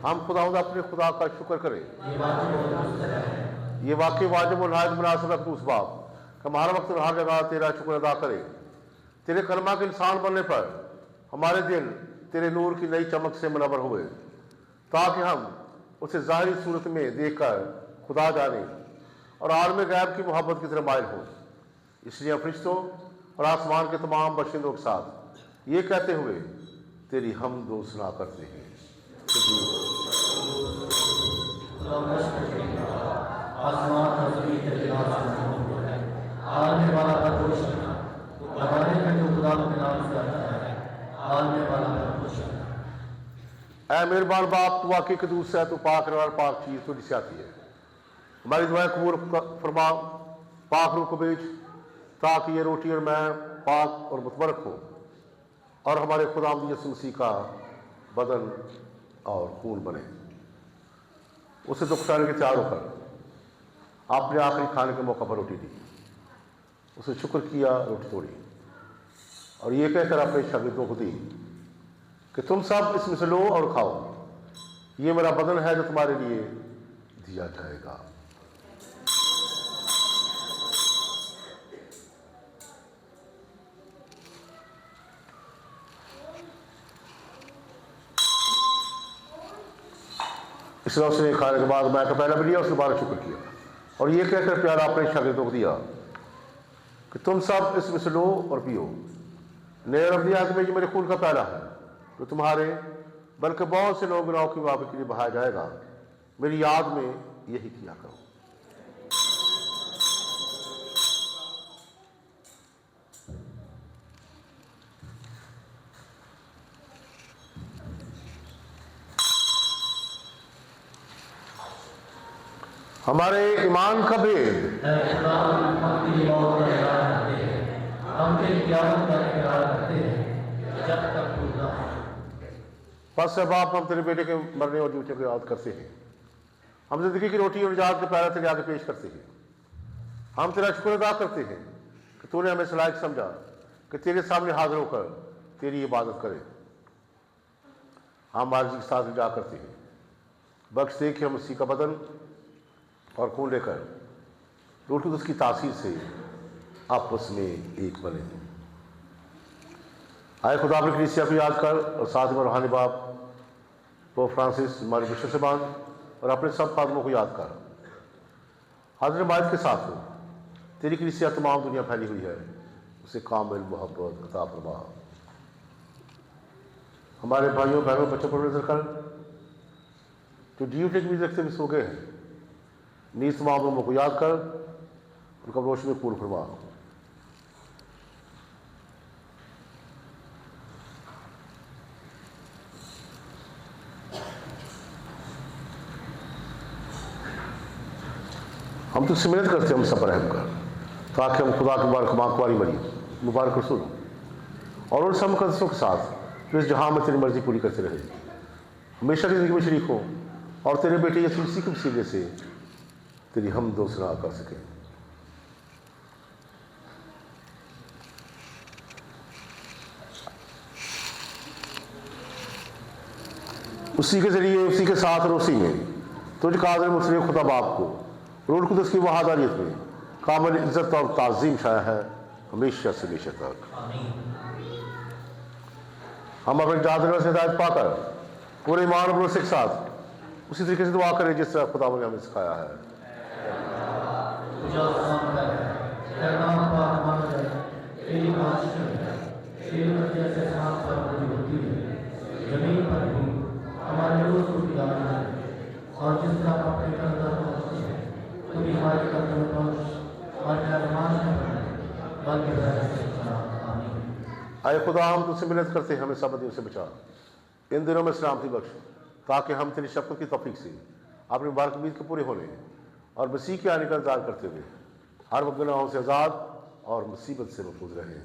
हम खुदावंद अपने खुदा का शुक्र करें। ये वाकई वाजिब और नहायत मुनासिब है उस बाप कि हमारा वक्त हर जगह तेरा शुक्र अदा करे। तेरे कलमा के इंसान बनने पर हमारे दिल तेरे नूर की नई चमक से मुनव्वर हुए, ताकि हम उसे ज़ाहिरी सूरत में देखकर खुदा जाने और आलम गैब की मोहब्बत की तरफ माइल हो। इसलिए हम फरिश्तों और आसमान के तमाम बशिंदों के साथ ये कहते हुए तेरी हमदो सना करते हैं। ऐ मेहरबान बाप, तू वाकई कदूस है, तू पाक और पाक चीज़ तुझ से आती है। हमारी दुआएं कबूल फरमा, पाक रूह को भेज, ताकि ये रोटी और मैं पाक और मुतबरक हो और हमारे खुदावंद यीशु मसीह का बदन और खून बने। उसे दुख सहने के तैयार होकर आपने आखिरी खाने के मौका पर रोटी दी, उसे शुक्र किया, रोटी तोड़ी और ये कहकर अपने शागिर्दों को दी कि तुम सब इसमें से लो और खाओ, ये मेरा बदन है जो तुम्हारे लिए दिया जाएगा। इस तरह उसने खाने के बाद मैं तो पहले भी लिया, उसके बाद शुक्र किया और ये कहकर प्यारा अपने शागिर्दों को दिया कि तुम सब इसमें से लो और पियो। नए रब दिया कि ये मेरे खून का प्याला है जो तुम्हारे बल्कि बहुत से लोग गुनाहों की माफी के लिए बहाया जाएगा। मेरी याद में यही किया करो। हमारे ईमान का भेद। बस अब आप हम तेरे बेटे के मरने और जूते को याद करते हैं। हम जिंदगी की रोटी और निजात के प्याला तेरे आगे पेश करते हैं। हम तेरा शुक्र अदा करते हैं कि तूने हमें सलाहिक समझा कि तेरे सामने हाजिर होकर तेरी इबादत करें। हम आरज़ी के साथ जा करते हैं। बख्श दे कि हम मसीह का बदन और खून लेकर रूह कुदस की तासीर से आपस में एक बने। आए खुदा अपनी कलीसिया को याद कर और साथ में रूहानी बाप पोप फ्रांसिस, हमारे बिशप साहबान और अपने सब खादमों को याद कर। हाजिर मायत के साथ हो तेरी कलीसिया तमाम दुनिया फैली हुई है, उसे कामिल मोहब्बत अता फरमा। हमारे भाइयों बहनों बच्चों पर नजर कर जो ड्यूटी की रखते भी सो गए हैं, नीज तमाम लोगों को याद कर उनका रोशनी में पूर्ण फरमा। हम तुझसे मिन्नत करते हैं, हम सब पर रहम कर, ताकि हम खुदा के मुबारक मरी मुबारक रसूल और उन सब मुकद्दसों के साथ जो इस जहां में तेरी मर्जी पूरी करते रहे, हमेशा की जिंदगी में शरीक हो और तेरे बेटे यीशु मसीह के वसीले से तेरी हम दो सना कर सके। उसी के जरिए, उसी के साथ और उसी में तुझ कादिर मुतलक खुदा बाप को रूह कुदस की वहादारियत में कामिल इज्जत और ताज़ीम शाया है हमेशा से हमेशा तक। हम अपने जादर से हिदायत पाकर पूरे ईमान और भरोसे के साथ उसी तरीके से दुआ करें जिस तरह खुदा ने हमें सिखाया है। जमीन पर भी हमारे रोज को और जिस तरह अपने करता पूरी हमारी कदम और आए खुदा हम तुझसे मिन्नत करते हैं, हमें सब बदियों से बचा, इन दिनों में सलामती बख्श, ताकि हम तेरी शफ़क़त की तौफ़ीक़ से अपनी मुबारक उम्मीद के पूरे होने और मसीह के आने का इंतज़ार करते हुए हर वक्त गुनाहों से आज़ाद और मुसीबत से महफूज रहें।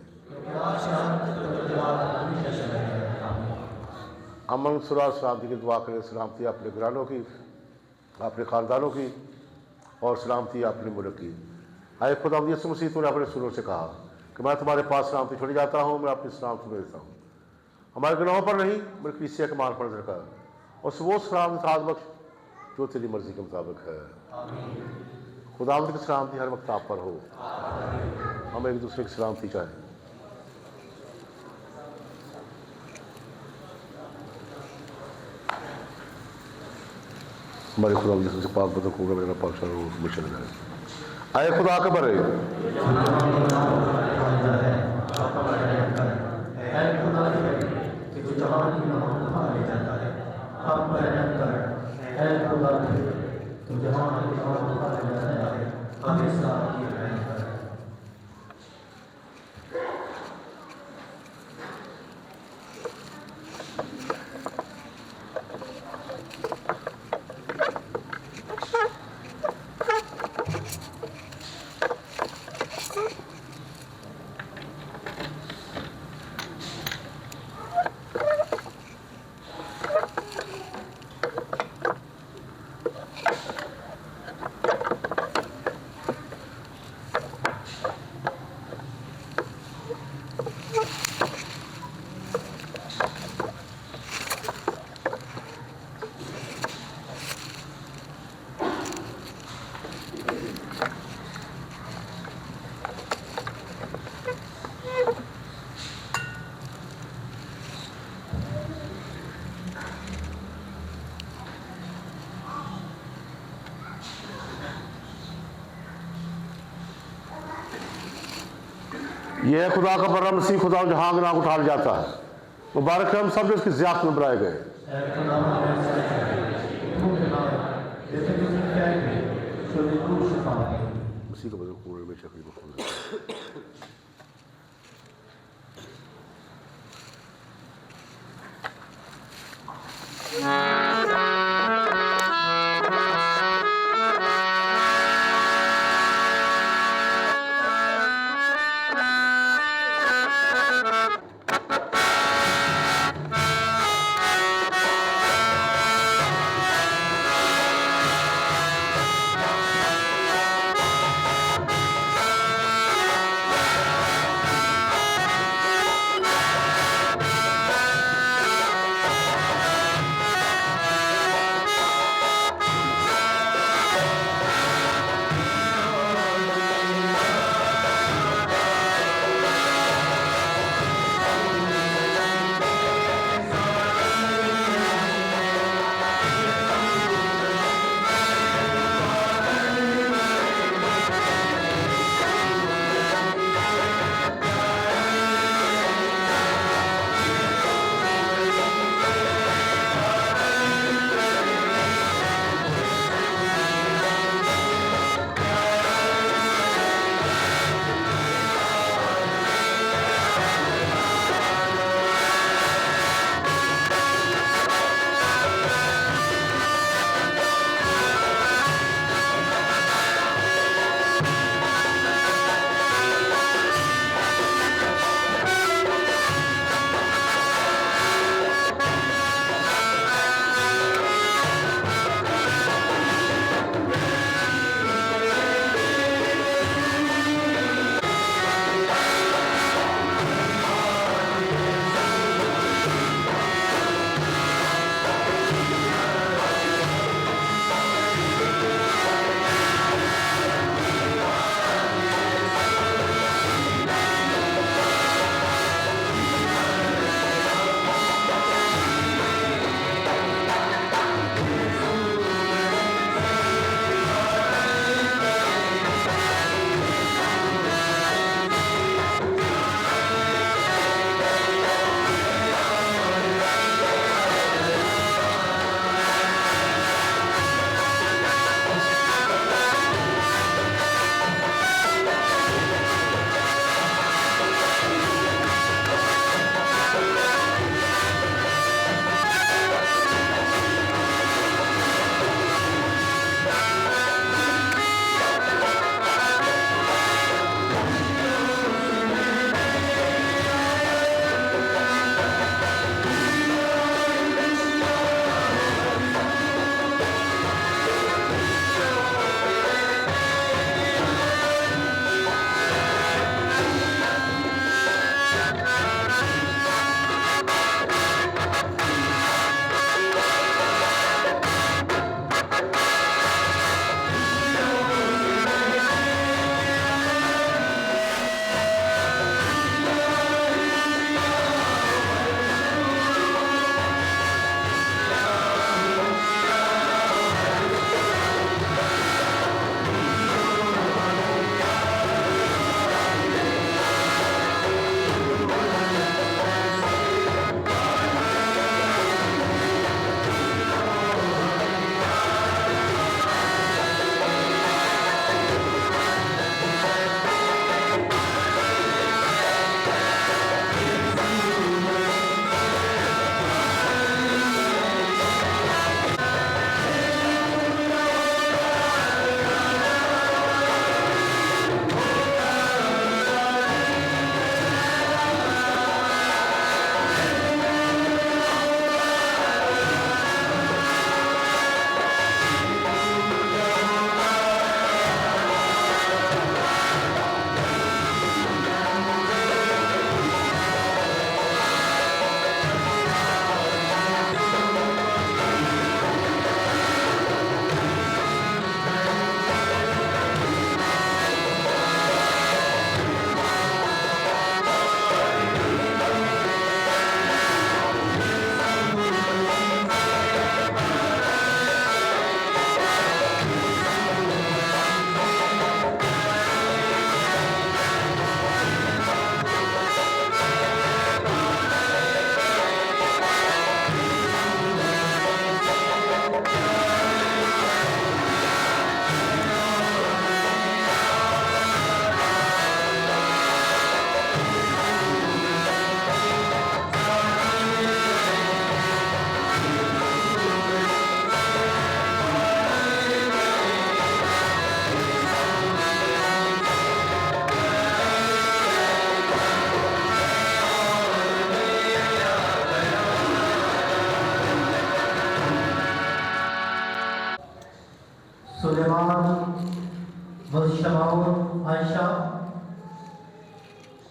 अमन सुरार सलामती की दुआ करें। सलामती अपने घरानों की, अपने ख़ानदानों की, और सलामती अपने मुल्क की। आए खुदा यीशु मसीह तूने अपने सुरों से कहा कि मैं तुम्हारे पास सलामती छोड़ी जाता हूँ, मैं अपनी सलामती में देता हूँ। हमारे गुनाहों पर नहीं बल्कि कलीसिया के मान पर नजर कर, और वो सलामती साथ बख्श जो तेरी मर्जी के मुताबिक है। खुदावंद की सलामती हर वक्त आप पर हो। हम एक दूसरे की सलामती चाहें। हमारे खुदा यीशु से पाक बदल को मेरा पाक मिशन है। आए खुदा के बरे यह खुदा का बर्रा मसीह खुदा जहां के नाम उठा लिया जाता है। मुबारक है हम सब जो इसकी ज़ियाफ़त में बुलाए गए। मसीह का बदल पूरे में शक्ल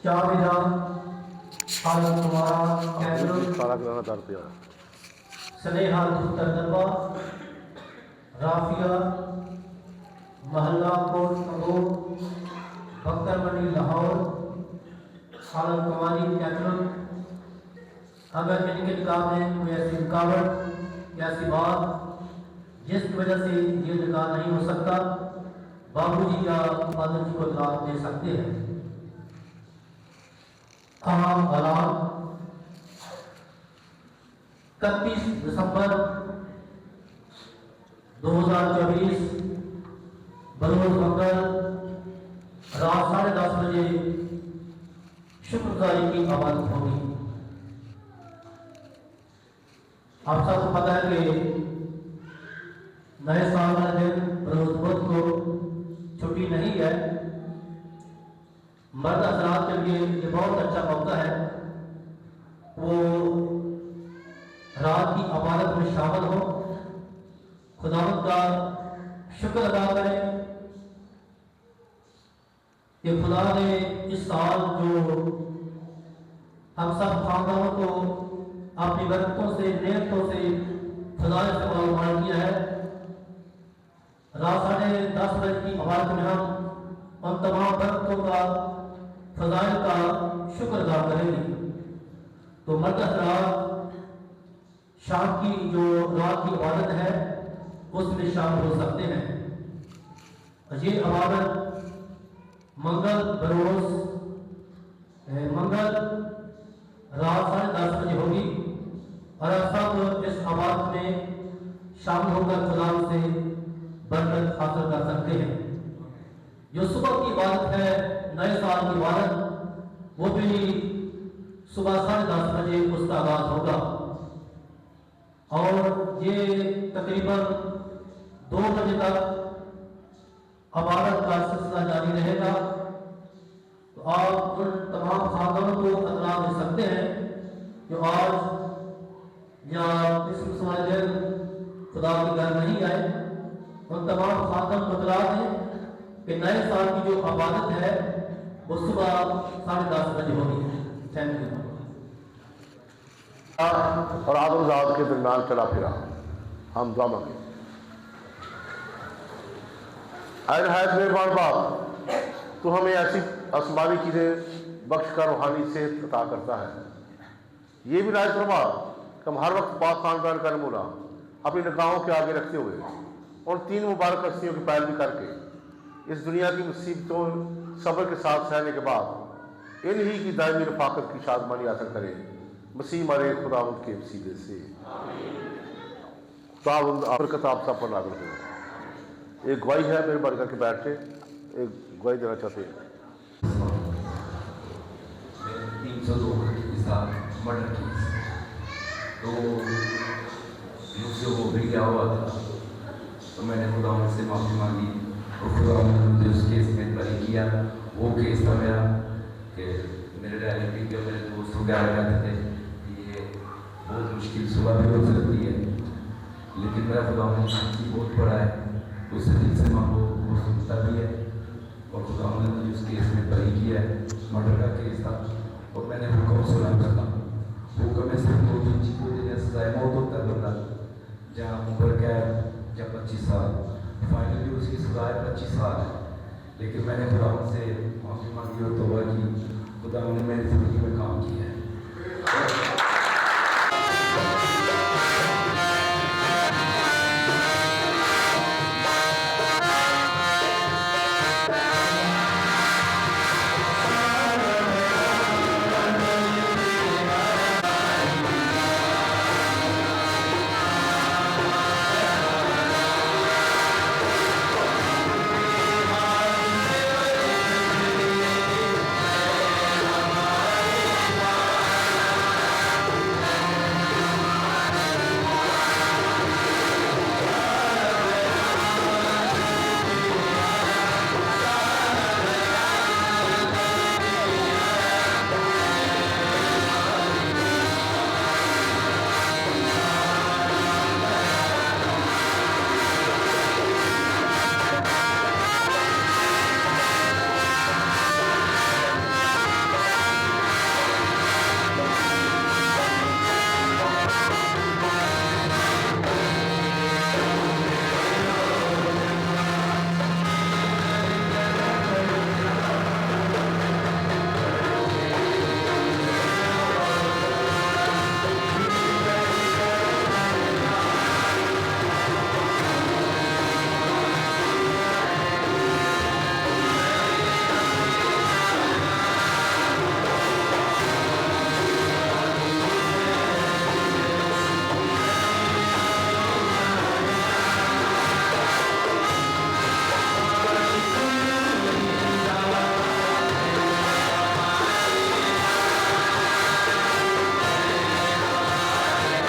चाबिदा हालत तुम्हारा कैमरून सारा कराना चाहते हैं स्नेहा दुख्तर दरबा राफिया महल्ला कोट कंगोर बख्तर मंडी लाहौर हालत कुमारी कैमरून। अगर इनके निकाह में कोई ऐसी रुकावट या ऐसी बात जिसकी वजह से ये निकाह नहीं हो सकता, बाबूजी या फादर जी को इत्तला दे सकते हैं। आम हालात 31 दिसंबर 2024 बरोज मंगल रात 10:30 बजे शुक्रगुजारी की आबादी होगी। आप सबको पता है कि नए साल वाले दिन बरोज बुध को छुट्टी नहीं है। मर्द हजरात के लिए ये बहुत अच्छा मौका है, वो रात की इबादत में शामिल हो, खुदावंद का शुक्र अदा करें कि खुदा ने इस साल जो हम सब खानदानों को अपनी बरकतों से नेमतों से खुदा से मालूम किया है। रात 10:30 बजे की इबादत में हम उन तमाम बरकतों का फजाइल का शुक्र अदा करेंगे। तो मर्द हज़रात शाम की जो रात की इबादत है उसमें शामिल हो सकते हैं। ये इबादत मंगल बरोज मंगल रात 10:30 बजे होगी और आप सब इस इबादत में शामिल होकर खुदा से बरकत हासिल कर सकते हैं। जो सुबह की इबादत है, नए साल की इबादत, वो भी सुबह 10:30 बजे उसका आगाज होगा और ये तकरीबन 2 बजे तक इबादत का सिलसिला जारी रहेगा। तो आप उन तमाम खानदानों को इत्तला दे सकते हैं जो आज या इस वाले दिन खुदा के घर नहीं आए, उन तमाम खानदान को इत्तला दें कि नए साल की जो इबादत है वो सुबह 10:30 बजे होगी। Thank you. और आदमजाद के दरमियान चला फिरा, हम दुआ मांगे। ऐ नहायत मेहरबान बाप, तू हमें ऐसी आसमानी चीज़ें बख्श कर रूहानी सेहत अता करता है। ये भी नायत फरमा कि हम हर वक्त पाक खानदान का नमूना अपनी निगाहों के आगे रखते हुए उन 3 मुबारक हस्तियों की पैरवी करके इस दुनिया की मुसीबतों सब्र के साथ सहने के बाद इन्हीं की दायमी रफाकत की शादमानी हासिल करें, मसीह मारे खुदावंद के वसीले से। खुदावंद बरकत आप सब पर नाज़िल हो। एक गवाही है, मेरे बरकत के बैठे एक गवाही देना चाहते हैं। 302 के साथ मर्डर केस, तो मुझसे वो भी क्या हुआ था, तो मैंने खुदा से माफ़ी मांगी और खुदा ने मुझे उस केस में बरी किया। वो केस था मेरा कि मेरे रिलेटिव के मेरे दोस्तों क्या कहते थे कि ये बहुत मुश्किल सुबह भी हो सकती है, लेकिन मेरा खुदा ने बहुत बड़ा है, उससे दिल से मांगो वो सुनता भी है। और खुदा ने मुझे उस केस में बरी किया है, मर्डर का केस था और मैंने हुक्म सुना करता। हुक्म में सिर्फ 2-3 चीज़ों के लिए सजाए मौत होता है बंदा, जहाँ उम्र कैद या 25 साल, फाइनली उसकी सजा 25 साल है। लेकिन मैंने खुदा से माफ़ी मांगी और तौबा की, खुदा ने मेरे